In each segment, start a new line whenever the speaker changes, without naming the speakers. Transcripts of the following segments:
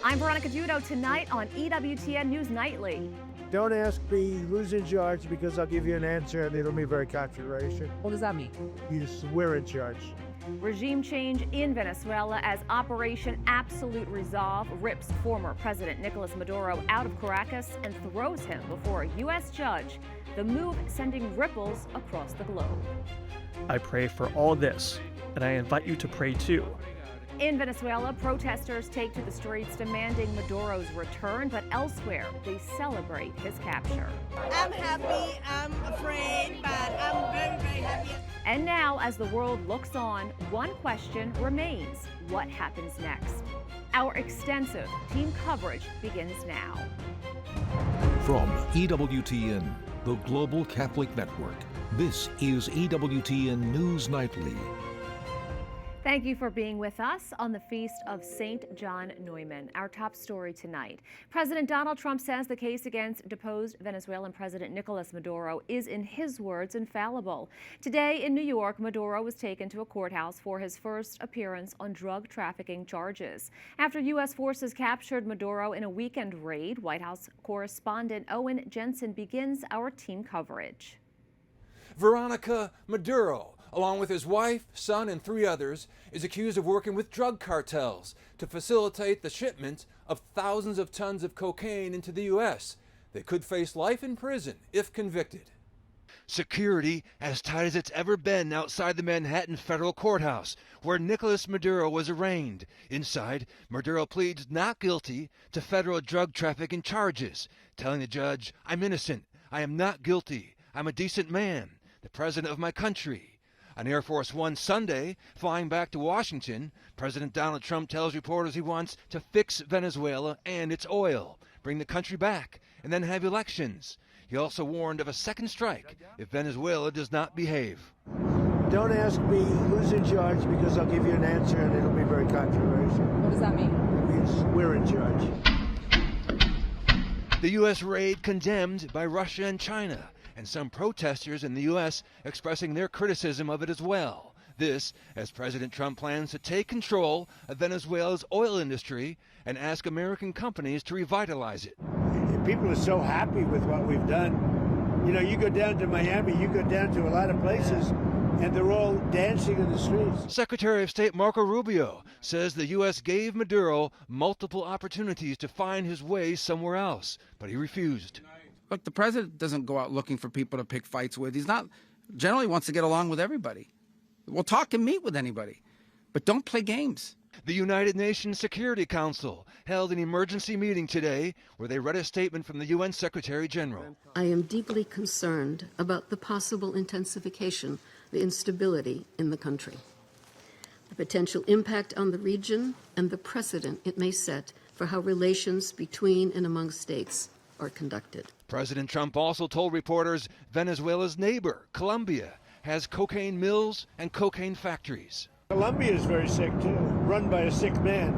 I'm Veronica Dudo tonight on EWTN News Nightly.
Don't ask me who's in charge because I'll give you an answer and it'll be very controversial.
What does that mean?
Yes, we're in charge.
Regime change in Venezuela as Operation Absolute Resolve rips former President Nicolás Maduro out of Caracas and throws him before a U.S. judge. The move sending ripples across the globe.
I pray for all this, and I invite you to pray too.
In Venezuela, protesters take to the streets demanding Maduro's return, but elsewhere they celebrate his capture.
I'm happy, I'm afraid, but I'm very, very happy.
And now, as the world looks on, one question remains: what happens next? Our extensive team coverage begins now.
From EWTN, the Global Catholic Network, this is EWTN News Nightly.
Thank you for being with us on the Feast of St. John Neumann. Our top story tonight. President Donald Trump says the case against deposed Venezuelan President Nicolás Maduro is, in his words, infallible. Today in New York, Maduro was taken to a courthouse for his first appearance on drug trafficking charges. After U.S. forces captured Maduro in a weekend raid, White House correspondent Owen Jensen begins our team coverage.
Veronica Maduro, along with his wife, son, and 3 others, is accused of working with drug cartels to facilitate the shipment of thousands of tons of cocaine into the U.S. They could face life in prison if convicted.
Security as tight as it's ever been outside the Manhattan federal courthouse, where Nicolás Maduro was arraigned. Inside, Maduro pleads not guilty to federal drug trafficking charges, telling the judge, "I'm innocent. I am not guilty. I'm a decent man, the president of my country." On Air Force One Sunday, flying back to Washington, President Donald Trump tells reporters he wants to fix Venezuela and its oil, bring the country back, and then have elections. He also warned of a second strike if Venezuela does not behave.
Don't ask me who's in charge because I'll give you an answer and it'll be very controversial.
What does that mean?
Yes, we're in charge.
The U.S. raid condemned by Russia and China, and some protesters in the U.S. expressing their criticism of it as well. This, as President Trump plans to take control of Venezuela's oil industry and ask American companies to revitalize it.
People are so happy with what we've done. You know, you go down to Miami, you go down to a lot of places, and they're all dancing in the streets.
Secretary of State Marco Rubio says the U.S. gave Maduro multiple opportunities to find his way somewhere else, but he refused.
Look, the president doesn't go out looking for people to pick fights with. He's not, generally wants to get along with everybody. We'll talk and meet with anybody, but don't play games.
The United Nations Security Council held an emergency meeting today where they read a statement from the UN Secretary General.
I am deeply concerned about the possible intensification of the instability in the country, the potential impact on the region, and the precedent it may set for how relations between and among states are conducted.
President Trump also told reporters Venezuela's neighbor, Colombia, has cocaine mills and cocaine factories.
Colombia is very sick too, run by a sick man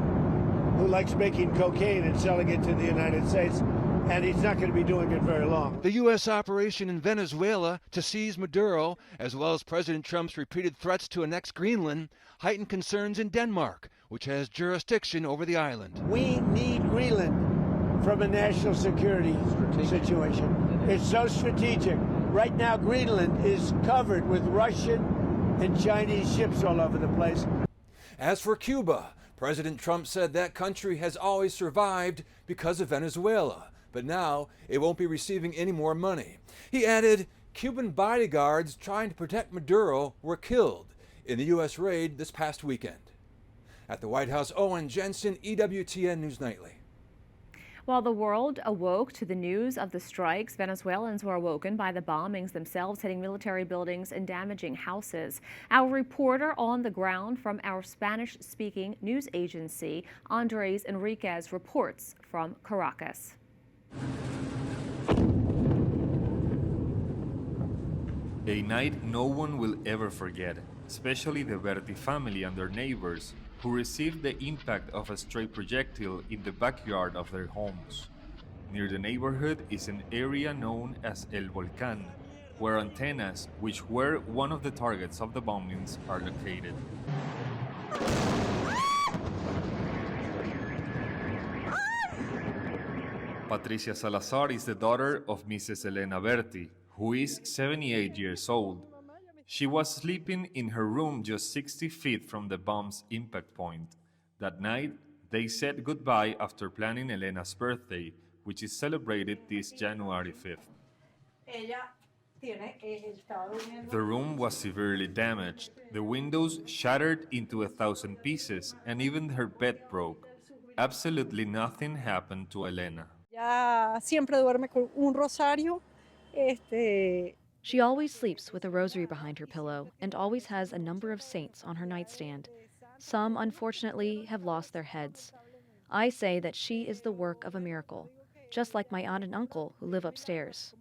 who likes making cocaine and selling it to the United States, and he's not going to be doing it very long.
The U.S. operation in Venezuela to seize Maduro, as well as President Trump's repeated threats to annex Greenland, heightened concerns in Denmark, which has jurisdiction over the island.
We need Greenland from a national security situation. It's so strategic. Right now, Greenland is covered with Russian and Chinese ships all over the place.
As for Cuba, President Trump said that country has always survived because of Venezuela, but now it won't be receiving any more money. He added, Cuban bodyguards trying to protect Maduro were killed in the U.S. raid this past weekend. At the White House, Owen Jensen, EWTN News Nightly.
While the world awoke to the news of the strikes, Venezuelans were awoken by the bombings themselves, hitting military buildings and damaging houses. Our reporter on the ground from our Spanish-speaking news agency, Andres Enriquez, reports from Caracas.
A night no one will ever forget, especially the Berti family and their neighbors, who received the impact of a stray projectile in the backyard of their homes. Near the neighborhood is an area known as El Volcán, where antennas, which were one of the targets of the bombings, are located. Patricia Salazar is the daughter of Mrs. Elena Berti, who is 78 years old. She was sleeping in her room just 60 feet from the bomb's impact point. That night, they said goodbye after planning Elena's birthday, which is celebrated this January 5th. The room was severely damaged. The windows shattered into 1,000 pieces, and even her bed broke. Absolutely nothing happened to Elena.
Ya siempre duerme con un rosario.
She always sleeps with a rosary behind her pillow and always has a number of saints on her nightstand. Some, unfortunately, have lost their heads. I say that she is the work of a miracle, just like my aunt and uncle who live upstairs.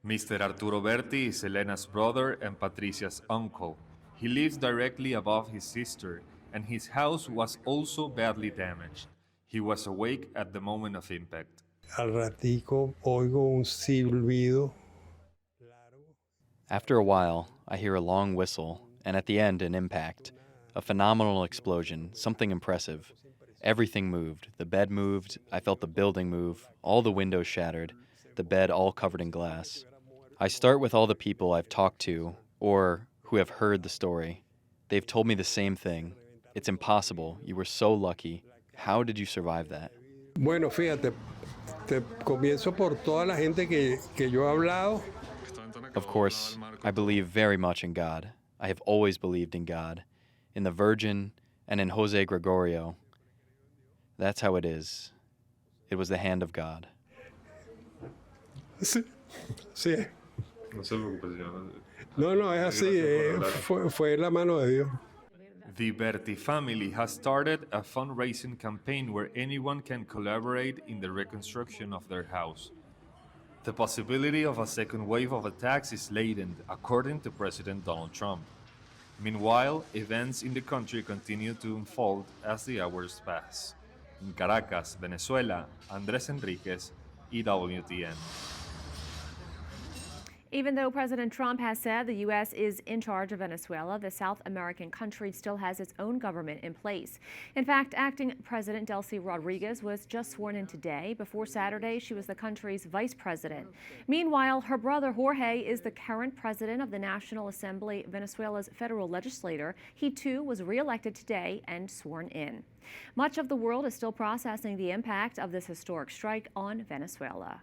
Mr. Arturo Berti is Elena's brother and Patricia's uncle. He lives directly above his sister, and his house was also badly damaged. He was awake at the moment of impact.
Al ratico oigo un silbido.
After a while, I hear a long whistle, and at the end, an impact. A phenomenal explosion, something impressive. Everything moved. The bed moved, I felt the building move, all the windows shattered, the bed all covered in glass. I start with all the people I've talked to, or who have heard the story. They've told me the same thing. It's impossible. You were so lucky. How did you survive that?
Bueno, fíjate, te comienzo por toda la gente que yo he hablado.
Of course, I believe very much in God. I have always believed in God, in the Virgin, and in Jose Gregorio. That's how it is. It was the hand of God.
Sí. Sí. No, es así. Fue la mano de Dios.
The Berti family has started a fundraising campaign where anyone can collaborate in the reconstruction of their house. The possibility of a second wave of attacks is latent, according to President Donald Trump. Meanwhile, events in the country continue to unfold as the hours pass. In Caracas, Venezuela, Andres Enriquez, EWTN.
Even though President Trump has said the U.S. is in charge of Venezuela, the South American country still has its own government in place. In fact, acting President Delcy Rodriguez was just sworn in today. Before Saturday, she was the country's vice president. Meanwhile, her brother Jorge is the current president of the National Assembly, Venezuela's federal legislator. He too was re-elected today and sworn in. Much of the world is still processing the impact of this historic strike on Venezuela.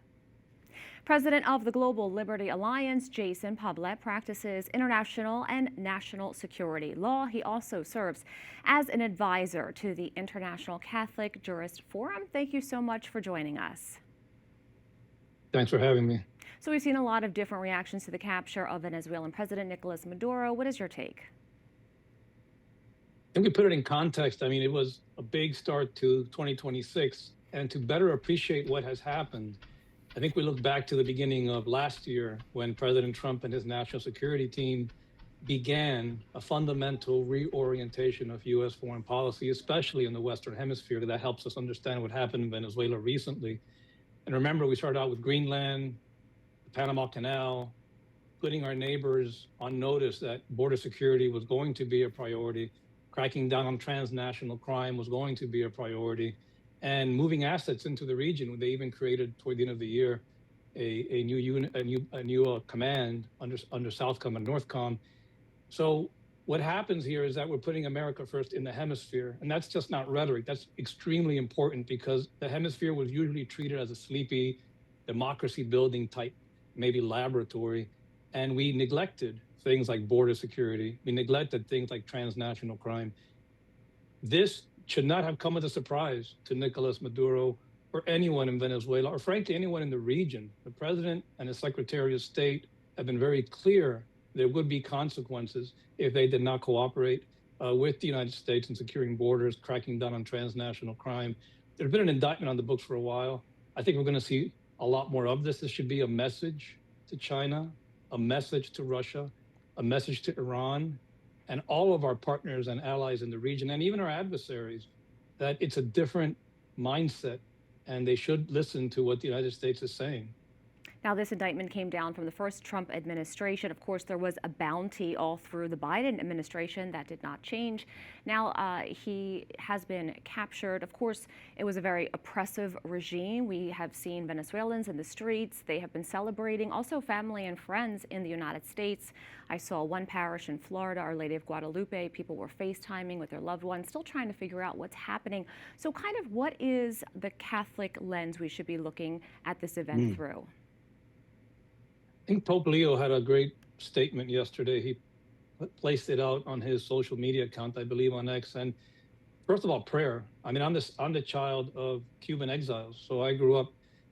President of the Global Liberty Alliance, Jason Poblet, practices international and national security law. He also serves as an advisor to the International Catholic Jurist Forum. Thank you so much for joining us.
Thanks for having me.
So we've seen a lot of different reactions to the capture of Venezuelan President Nicolás Maduro. What is your take?
I think we put it in context. I mean, it was a big start to 2026. And to better appreciate what has happened, I think we look back to the beginning of last year when President Trump and his national security team began a fundamental reorientation of U.S. foreign policy, especially in the Western Hemisphere. That helps us understand what happened in Venezuela recently. And remember, we started out with Greenland, the Panama Canal, putting our neighbors on notice that border security was going to be a priority, cracking down on transnational crime was going to be a priority, and moving assets into the region. They even created toward the end of the year a new unit, a new command under Southcom and Northcom. So what happens here is that we're putting America first in the hemisphere, and that's just not rhetoric. That's extremely important because the hemisphere was usually treated as a sleepy, democracy-building type, maybe laboratory, and we neglected things like border security. We neglected things like transnational crime. This should not have come as a surprise to Nicolás Maduro or anyone in Venezuela, or frankly, anyone in the region. The president and his Secretary of State have been very clear there would be consequences if they did not cooperate with the United States in securing borders, cracking down on transnational crime. There's been an indictment on the books for a while. I think we're going to see a lot more of this. This should be a message to China, a message to Russia, a message to Iran, and all of our partners and allies in the region, and even our adversaries, that it's a different mindset, and they should listen to what the United States is saying.
Now, this indictment came down from the first Trump administration. Of course, there was a bounty all through the Biden administration. That did not change. Now, he has been captured. Of course, it was a very oppressive regime. We have seen Venezuelans in the streets. They have been celebrating. Also, family and friends in the United States. I saw one parish in Florida, Our Lady of Guadalupe. People were FaceTiming with their loved ones, still trying to figure out what's happening. So kind of what is the Catholic lens we should be looking at this event through?
I think Pope Leo had a great statement yesterday. He placed it out on his social media account, I believe on X. And first of all, prayer. I mean, I'm the child of Cuban exiles. So I grew up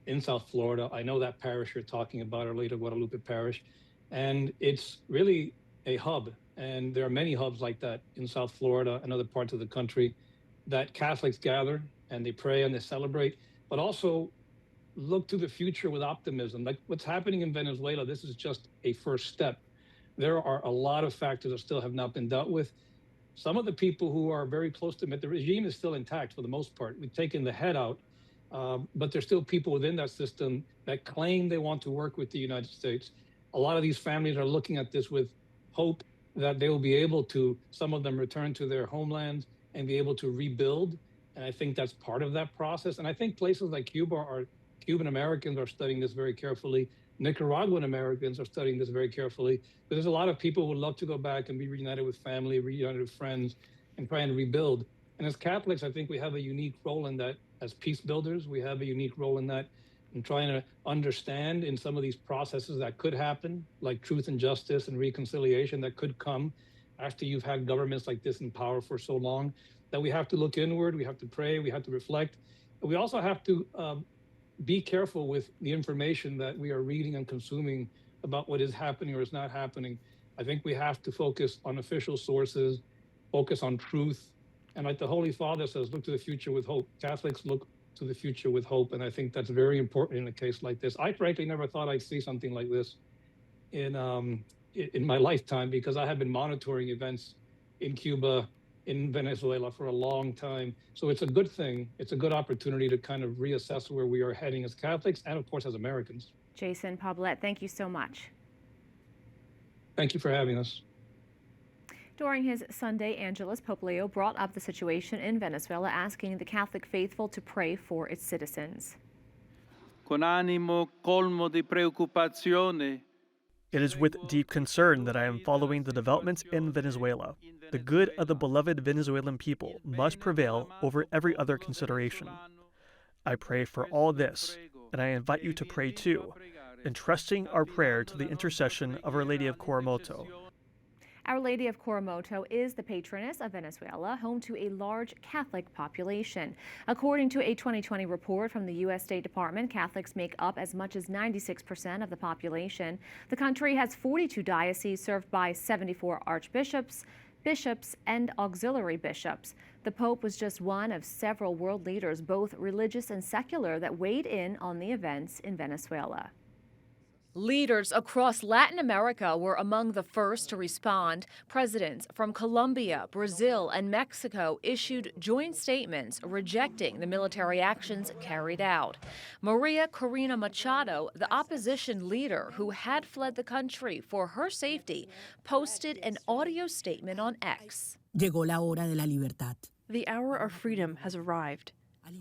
in South Florida. I know that parish you're talking about, Our Lady of Guadalupe Parish. And it's really a hub. And there are many hubs like that in South Florida and other parts of the country that Catholics gather and they pray and they celebrate, but also look to the future with optimism. Like what's happening in Venezuela, this is just a first step. There are a lot of factors that still have not been dealt with. Some of the people who are very close to it, the regime is still intact for the most part. We've taken the head out, but there's still people within that system that claim they want to work with the United States. A lot of these families are looking at this with hope that they will be able to, some of them return to their homelands and be able to rebuild. And I think that's part of that process. And I think places like Cuban Americans are studying this very carefully. Nicaraguan Americans are studying this very carefully. But there's a lot of people who would love to go back and be reunited with family, reunited with friends, and try and rebuild. And as Catholics, I think we have a unique role in that. As peace builders, we have a unique role in that, in trying to understand in some of these processes that could happen, like truth and justice and reconciliation that could come after you've had governments like this in power for so long, that we have to look inward, we have to pray, we have to reflect. But we also have to be careful with the information that we are reading and consuming about what is happening or is not happening. I think we have to focus on official sources, focus on truth. And like the Holy Father says, look to the future with hope. Catholics look to the future with hope. And I think that's very important in a case like this. I frankly never thought I'd see something like this in my lifetime, because I have been monitoring events in Cuba, in Venezuela for a long time. So it's a good thing. It's a good opportunity to kind of reassess where we are heading as Catholics and, of course, as Americans.
Jason Paulette, thank you so much.
Thank you for having us.
During his Sunday Angelus, Pope Leo brought up the situation in Venezuela, asking the Catholic faithful to pray for its citizens.
Con animo colmo di preoccupazione.
It is with deep concern that I am following the developments in Venezuela. The good of the beloved Venezuelan people must prevail over every other consideration. I pray for all this, and I invite you to pray too, entrusting our prayer to the intercession of Our Lady of Coromoto.
Our Lady of Coromoto is the patroness of Venezuela, home to a large Catholic population. According to a 2020 report from the U.S. State Department, Catholics make up as much as 96% of the population. The country has 42 dioceses served by 74 archbishops, bishops, and auxiliary bishops. The Pope was just one of several world leaders, both religious and secular, that weighed in on the events in Venezuela. Leaders across Latin America were among the first to respond. Presidents from Colombia, Brazil, and Mexico issued joint statements rejecting the military actions carried out. Maria Corina Machado, the opposition leader who had fled the country for her safety, posted an audio statement on X.
Llegó la hora de la libertad.
The hour of freedom has arrived.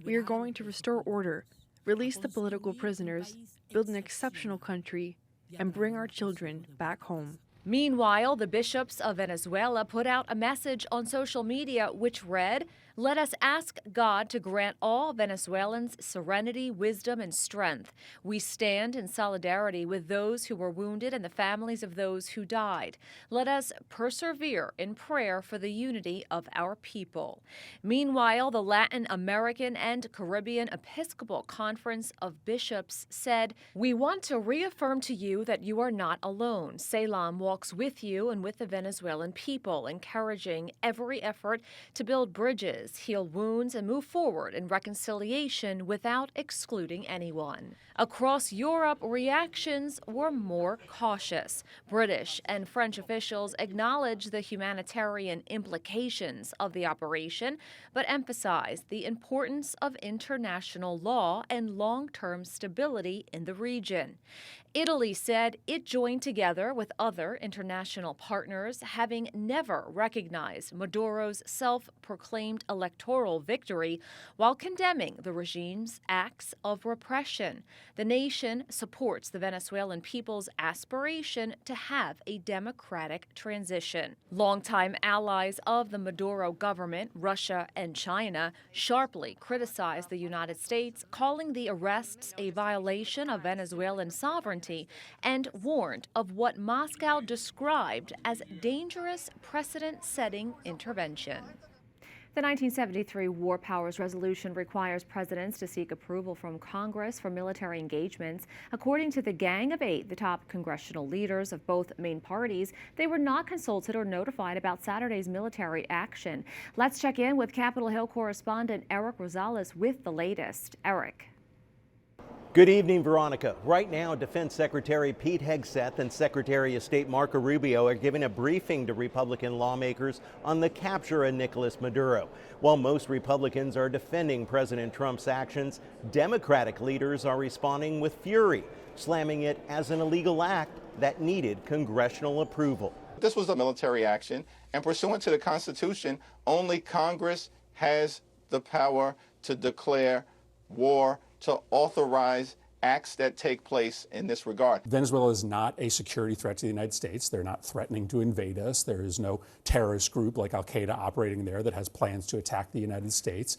We are going to restore order, release the political prisoners, build an exceptional country, and bring our children back home.
Meanwhile, the bishops of Venezuela put out a message on social media which read, "Let us ask God to grant all Venezuelans serenity, wisdom, and strength. We stand in solidarity with those who were wounded and the families of those who died. Let us persevere in prayer for the unity of our people." Meanwhile, the Latin American and Caribbean Episcopal Conference of Bishops said, "We want to reaffirm to you that you are not alone. Selam walks with you and with the Venezuelan people, encouraging every effort to build bridges bridges, heal wounds, and move forward in reconciliation without excluding anyone. Across Europe, reactions were more cautious. British and French officials acknowledged the humanitarian implications of the operation, but emphasized the importance of international law and long-term stability in the region. Italy said it joined together with other international partners, having never recognized Maduro's self-proclaimed electoral victory, while condemning the regime's acts of repression. The nation supports the Venezuelan people's aspiration to have a democratic transition. Longtime allies of the Maduro government, Russia and China, sharply criticized the United States, calling the arrests a violation of Venezuelan sovereignty and warned of what Moscow described as dangerous precedent-setting intervention. The 1973 War Powers Resolution requires presidents to seek approval from Congress for military engagements. According to the Gang of Eight, the top congressional leaders of both main parties, they were not consulted or notified about Saturday's military action. Let's check in with Capitol Hill correspondent Eric Rosales with the latest. Eric.
Good evening, Veronica. Right now, Defense Secretary Pete Hegseth and Secretary of State Marco Rubio are giving a briefing to Republican lawmakers on the capture of Nicolás Maduro. While most Republicans are defending President Trump's actions, Democratic leaders are responding with fury, slamming it as an illegal act that needed congressional approval.
This was a military action, and pursuant to the Constitution, only Congress has the power to declare war, to authorize acts that take place in this regard.
Venezuela is not a security threat to the United States. They're not threatening to invade us. There is no terrorist group like Al-Qaeda operating there that has plans to attack the United States.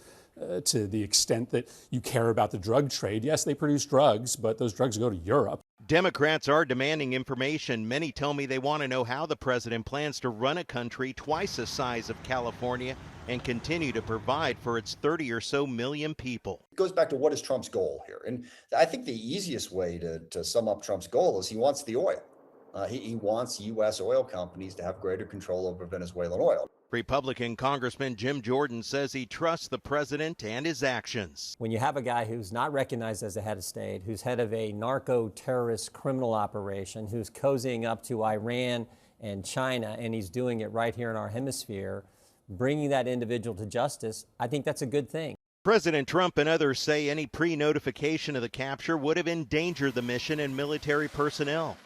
To the extent that you care about the drug trade, yes, they produce drugs, but those drugs go to Europe.
Democrats are demanding information. Many tell me they want to know how the president plans to run a country twice the size of California and continue to provide for its 30 or so million people.
It goes back to what is Trump's goal here. And I think the easiest way to sum up Trump's goal is he wants the oil. He wants U.S. oil companies to have greater control over Venezuelan oil.
Republican Congressman Jim Jordan says he trusts the president and his actions.
When you have a guy who's not recognized as a head of state, who's head of a narco-terrorist criminal operation, who's cozying up to Iran and China, and he's doing it right here in our hemisphere, bringing that individual to justice, I think that's a good thing.
President Trump and others say any pre-notification of the capture would have endangered the mission and military personnel.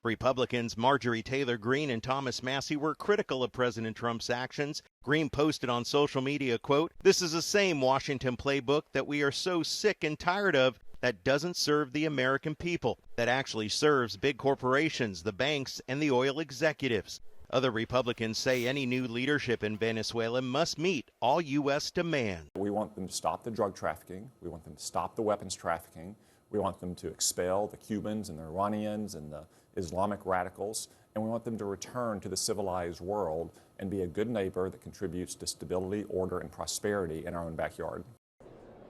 Republicans Marjorie Taylor Greene and Thomas Massie were critical of President Trump's actions. Greene posted on social media, quote, "This is the same Washington playbook that we are so sick and tired of that doesn't serve the American people, that actually serves big corporations, the banks, and the oil executives." Other Republicans say any new leadership in Venezuela must meet all U.S. demands.
We want them to stop the drug trafficking. We want them to stop the weapons trafficking. We want them to expel the Cubans and the Iranians and the Islamic radicals, and we want them to return to the civilized world and be a good neighbor that contributes to stability, order, and prosperity in our own backyard.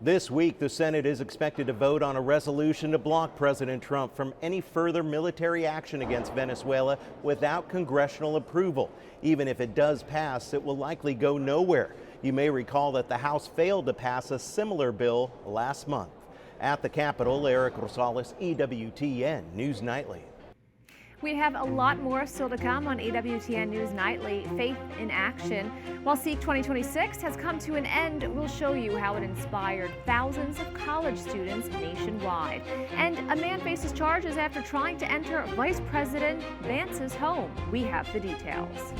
This week, the Senate is expected to vote on a resolution to block President Trump from any further military action against Venezuela without congressional approval. Even if it does pass, it will likely go nowhere. You may recall that the House failed to pass a similar bill last month. At the Capitol, Eric Rosales, EWTN News Nightly.
We have a lot more still to come on EWTN News Nightly, Faith in Action. While Seek 2026 has come to an end, we'll show you how it inspired thousands of college students nationwide. And a man faces charges after trying to enter Vice President Vance's home. We have the details.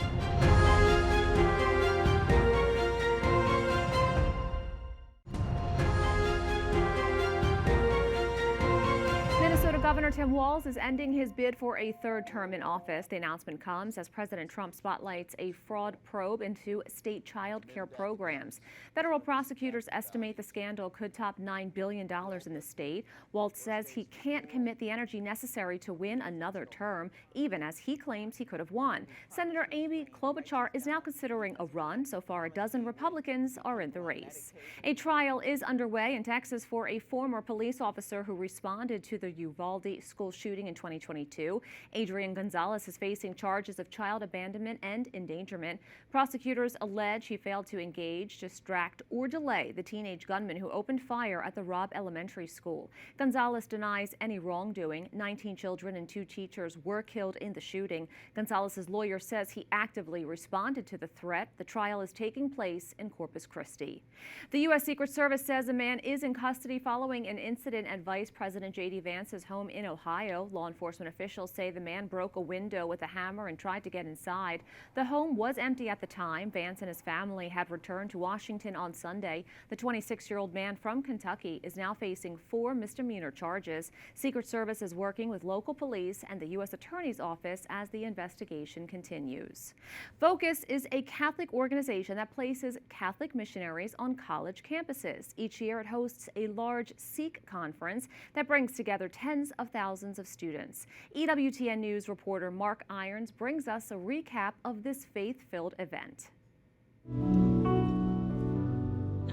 Governor Tim Walz is ending his bid for a third term in office. The announcement comes as President Trump spotlights a fraud probe into state child care programs. Federal prosecutors estimate the scandal could top $9 billion in the state. Walz says he can't commit the energy necessary to win another term, even as he claims he could have won. Senator Amy Klobuchar is now considering a run. So far, a dozen Republicans are in the race. A trial is underway in Texas for a former police officer who responded to the Uvalde Uvalde school shooting in 2022. Adrian Gonzalez is facing charges of child abandonment and endangerment. Prosecutors allege he failed to engage, distract, or delay the teenage gunman who opened fire at the Robb Elementary School. Gonzalez denies any wrongdoing. 19 children and 2 teachers were killed in the shooting. Gonzalez's lawyer says he actively responded to the threat. The trial is taking place in Corpus Christi. The U.S. Secret Service says a man is in custody following an incident at Vice President J.D. Vance's home in Ohio. Law enforcement officials say the man broke a window with a hammer and tried to get inside. The home was empty at the time. Vance and his family had returned to Washington on Sunday. The 26-year-old man from Kentucky is now facing 4 misdemeanor charges. Secret Service is working with local police and the U.S. Attorney's Office as the investigation continues. Focus is a Catholic organization that places Catholic missionaries on college campuses. Each year it hosts a large Sikh conference that brings together tens of thousands of students. EWTN News reporter Mark Irons brings us a recap of this faith-filled event.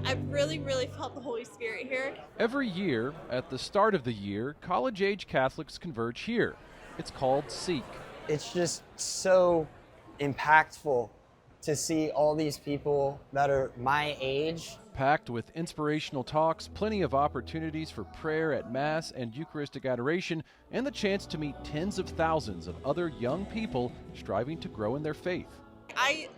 I've really felt the Holy Spirit here.
Every year, at the start of the year, college-age Catholics converge here. It's called Seek.
It's just so impactful to see all these people that are my age.
Packed with inspirational talks, plenty of opportunities for prayer at Mass and Eucharistic adoration, and the chance to meet tens of thousands of other young people striving to grow in their faith.
I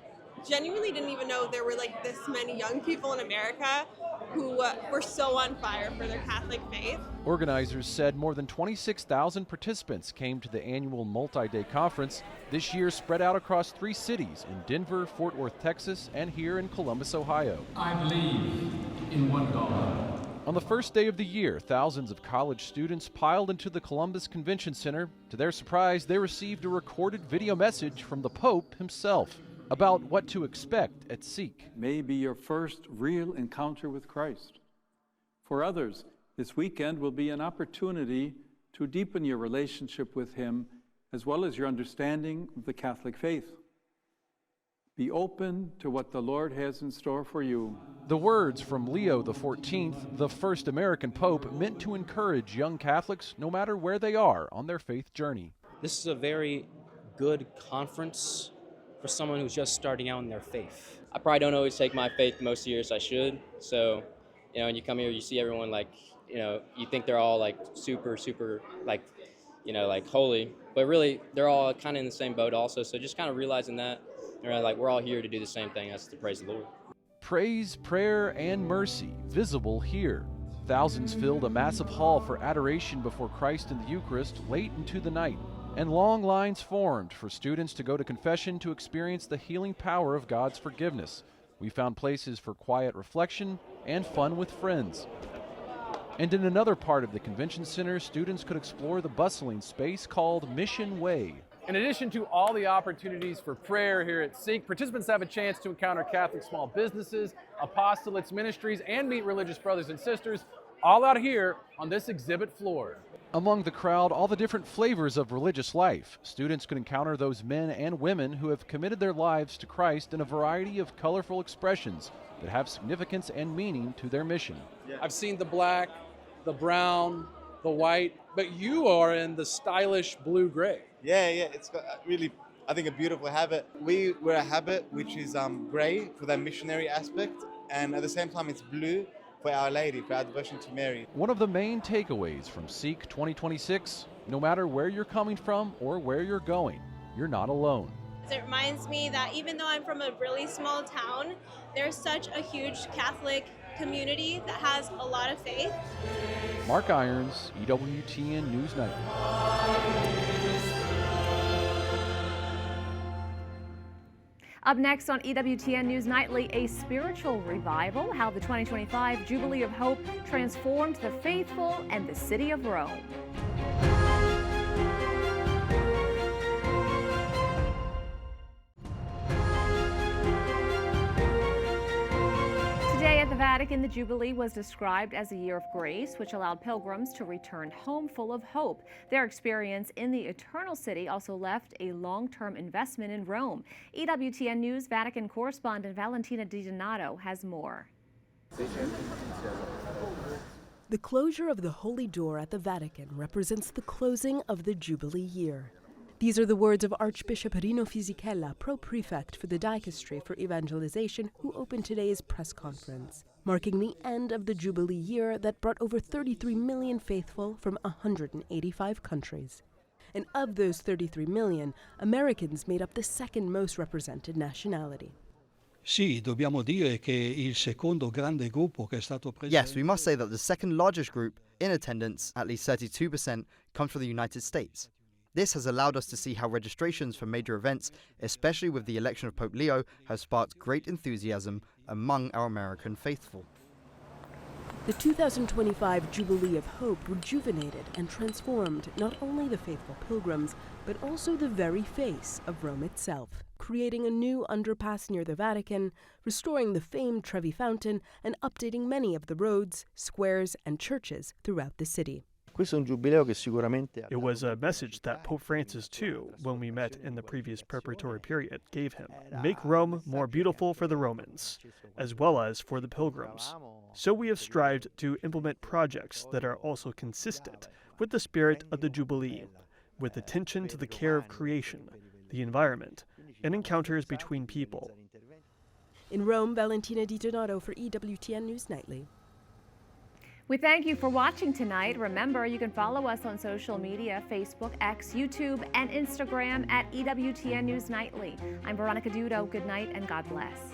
genuinely didn't even know there were like this many young people in America who were so on fire for their Catholic faith.
Organizers said more than 26,000 participants came to the annual multi-day conference, this year spread out across 3 cities in Denver, Fort Worth, Texas, and here in Columbus, Ohio.
I believe in one God.
On the first day of the year, thousands of college students piled into the Columbus Convention Center. To their surprise, they received a recorded video message from the Pope himself about what to expect at Seek.
May be your first real encounter with Christ. For others, this weekend will be an opportunity to deepen your relationship with Him as well as your understanding of the Catholic faith. Be open to what the Lord has in store for you.
The words from Leo XIV, the first American Pope, meant to encourage young Catholics no matter where they are on their faith journey.
This is a very good conference for someone who's just starting out in their faith.
I probably don't always take my faith the most serious I should. So, when you come here, you see everyone you think they're all super, holy, but really they're all kind of in the same boat also. So just kind of realizing that, we're all here to do the same thing. That's to praise the Lord.
Praise, prayer, and mercy visible here. Thousands filled a massive hall for adoration before Christ in the Eucharist late into the night. And long lines formed for students to go to confession to experience the healing power of God's forgiveness. We found places for quiet reflection and fun with friends. And in another part of the convention center, students could explore the bustling space called Mission Way.
In addition to all the opportunities for prayer here at Seek, participants have a chance to encounter Catholic small businesses, apostolates, ministries, and meet religious brothers and sisters, all out here on this exhibit floor.
Among the crowd, all the different flavors of religious life. Students could encounter those men and women who have committed their lives to Christ in a variety of colorful expressions that have significance and meaning to their mission.
I've seen the black, the brown, the white, but you are in the stylish blue-gray.
Yeah, it's got really, I think, a beautiful habit. We wear a habit which is gray for that missionary aspect, and at the same time it's blue for Our Lady, for our devotion to Mary.
One of the main takeaways from Seek 2026, no matter where you're coming from or where you're going, you're not alone.
It reminds me that even though I'm from a really small town, there's such a huge Catholic community that has a lot of faith.
Mark Irons, EWTN News Nightly.
Up next on EWTN News Nightly, a spiritual revival, how the 2025 Jubilee of Hope transformed the faithful and the city of Rome. Today at the Vatican, the Jubilee was described as a year of grace, which allowed pilgrims to return home full of hope. Their experience in the Eternal City also left a long-term investment in Rome. EWTN News Vatican correspondent Valentina Di Donato has more.
The closure of the Holy Door at the Vatican represents the closing of the Jubilee year. These are the words of Archbishop Rino Fisichella, pro-prefect for the Dicastery for Evangelization, who opened today's press conference, marking the end of the Jubilee year that brought over 33 million faithful from 185 countries. And of those 33 million, Americans made up the second most represented nationality.
Yes, we must say that the second largest group in attendance, at least 32%, comes from the United States. This has allowed us to see how registrations for major events, especially with the election of Pope Leo, have sparked great enthusiasm among our American faithful.
The 2025 Jubilee of Hope rejuvenated and transformed not only the faithful pilgrims, but also the very face of Rome itself, creating a new underpass near the Vatican, restoring the famed Trevi Fountain, and updating many of the roads, squares, and churches throughout the city.
It was a message that Pope Francis, too, when we met in the previous preparatory period, gave him. Make Rome more beautiful for the Romans, as well as for the pilgrims. So we have strived to implement projects that are also consistent with the spirit of the Jubilee, with attention to the care of creation, the environment, and encounters between people.
In Rome, Valentina Di Donato for EWTN News Nightly.
We thank you for watching tonight. Remember, you can follow us on social media, Facebook, X, YouTube, and Instagram at EWTN News Nightly. I'm Veronica Dudo. Good night and God bless.